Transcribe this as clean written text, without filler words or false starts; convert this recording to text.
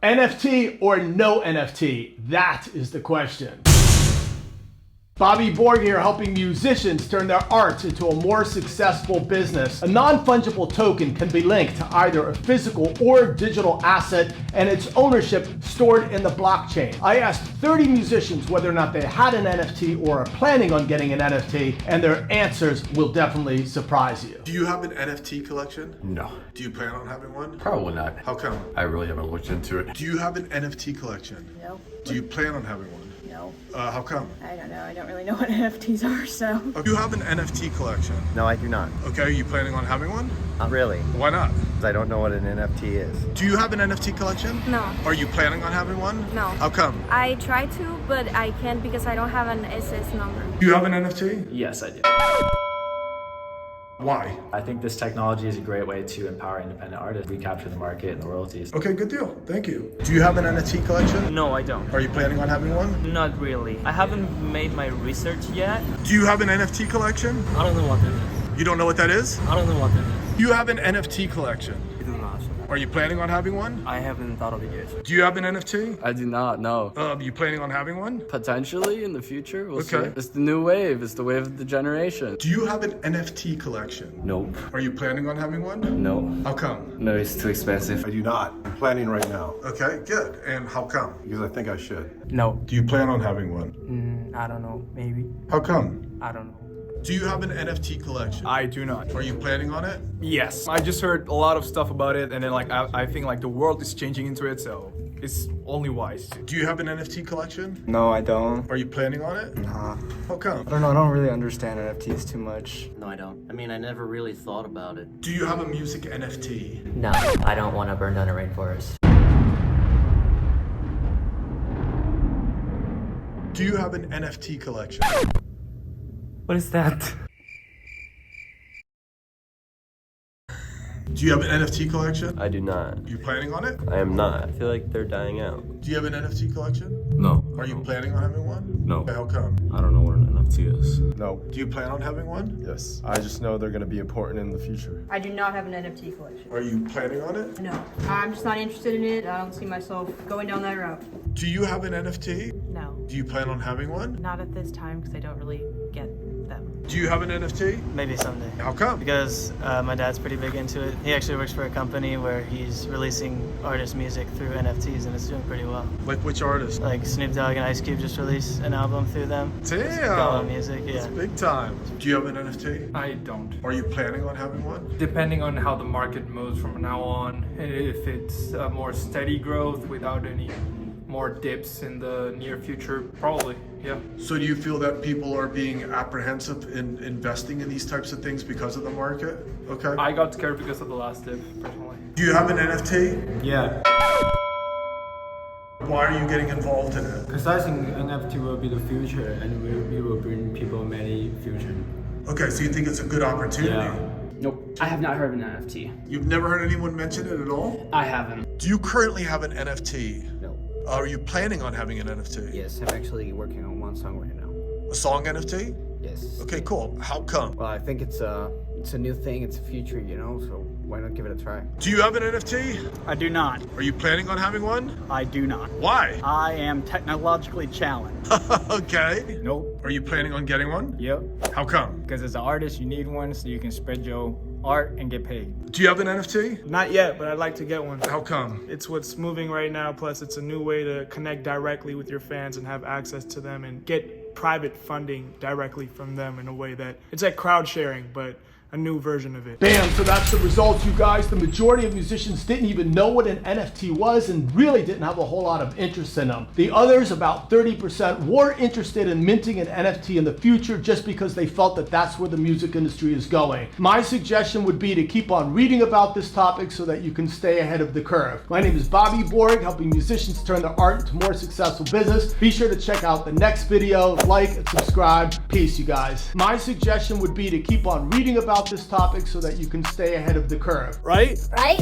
NFT or no NFT? That is the question. Bobby Borg here, helping musicians turn their art into a more successful business. A non-fungible token can be linked to either a physical or digital asset and its ownership stored in the blockchain. I asked 30 musicians whether or not they had an NFT or are planning on getting an NFT, and their answers will definitely surprise you. Do you have an NFT collection? No. Do you plan on having one? Probably not. How come? I really haven't looked into it. Do you have an NFT collection? No. Do you plan on having one? No. How come? I don't know. I don't really know what NFTs are, so. Do you have an NFT collection? No, I do not. Okay, are you planning on having one? Not really, Why not? because I don't know what an NFT is. Do you have an NFT collection? No. Are you planning on having one? No. How come? I try to, but I can't because I don't have an SS number. Do you have an NFT? Yes, I do. Why? I think this technology is a great way to empower independent artists, recapture the market and the royalties. Okay, good deal. Thank you. Do you have an NFT collection? No, I don't. Are you planning on having one? Not really. I haven't made my research yet. Do you have an NFT collection? I don't know what that is. You don't know what that is? I don't know what that is. Do you have an NFT collection? I do not. Are you planning on having one? I haven't thought of it yet. Do you have an NFT? I do not know. You planning on having one? Potentially in the future, we'll see. Okay. It's the new wave. It's the wave of the generation. Do you have an NFT collection? Nope. Are you planning on having one? No. How come? No, it's too expensive. I do not. I'm planning right now Okay, good. And how come? because I think I should. No. Do you plan on having one? I don't know. Maybe. How come? I don't know. Do you have an NFT collection? I do not. Are you planning on it? Yes. I just heard a lot of stuff about it, and then I think the world is changing into it, so it's only wise. Do you have an NFT collection? No, I don't. Are you planning on it? Nah. How come? I don't know. I don't really understand NFTs too much. No, I don't. I mean, I never really thought about it. Do you have a music NFT? No, I don't want to burn down a rainforest. Do you have an NFT collection? What is that? Do you have an NFT collection? I do not. You planning on it? I am not. I feel like they're dying out. Do you have an NFT collection? No. Are you planning on having one? No. Okay, how come? I don't know what an NFT is. No. Do you plan on having one? Yes. I just know they're going to be important in the future. I do not have an NFT collection. Are you planning on it? No. I'm just not interested in it. I don't see myself going down that route. Do you have an NFT? No. Do you plan on having one? Not at this time because I don't really get them. Do you have an NFT? Maybe someday. How come? Because my dad's pretty big into it. He actually works for a company where he's releasing artist music through NFTs, and it's doing pretty well. Like which artist? Like Snoop Dogg and Ice Cube just released an album through them. Damn! Music, yeah. It's big time. Do you have an NFT? I don't. Are you planning on having one? Depending on how the market moves from now on, and if it's a more steady growth without any more dips in the near future, probably, yeah. So do you feel that people are being apprehensive in investing in these types of things because of the market? Okay. I got scared because of the last dip, personally. Do you have an NFT? Yeah. Why are you getting involved in it? Because I think NFT will be the future, and we will bring people many future. Okay, so you think it's a good opportunity? Yeah. Nope. I have not heard of an NFT. You've never heard anyone mention it at all? I haven't. Do you currently have an NFT? No. Are you planning on having an NFT? Yes, I'm actually working on one song right now. A song NFT? Yes. Okay, cool. How come? Well, I think it's a new thing. It's a future, so why not give it a try? Do you have an NFT? I do not. Are you planning on having one? I do not. Why? I am technologically challenged. Okay. Nope. Are you planning on getting one? Yep. How come? Because as an artist, you need one so you can spread your art and get paid. Do you have an NFT? Not yet, but I'd like to get one. How come? It's what's moving right now, plus it's a new way to connect directly with your fans and have access to them and get private funding directly from them in a way that it's like crowd sharing, but a new version of it. Bam, so that's the results, you guys. The majority of musicians didn't even know what an NFT was and really didn't have a whole lot of interest in them. The others, about 30%, were interested in minting an NFT in the future just because they felt that that's where the music industry is going. My suggestion would be to keep on reading about this topic so that you can stay ahead of the curve. My name is Bobby Borg, helping musicians turn their art into more successful business. Be sure to check out the next video, like and subscribe. Peace, you guys. My suggestion would be to keep on reading about this topic so that you can stay ahead of the curve. Right? Right?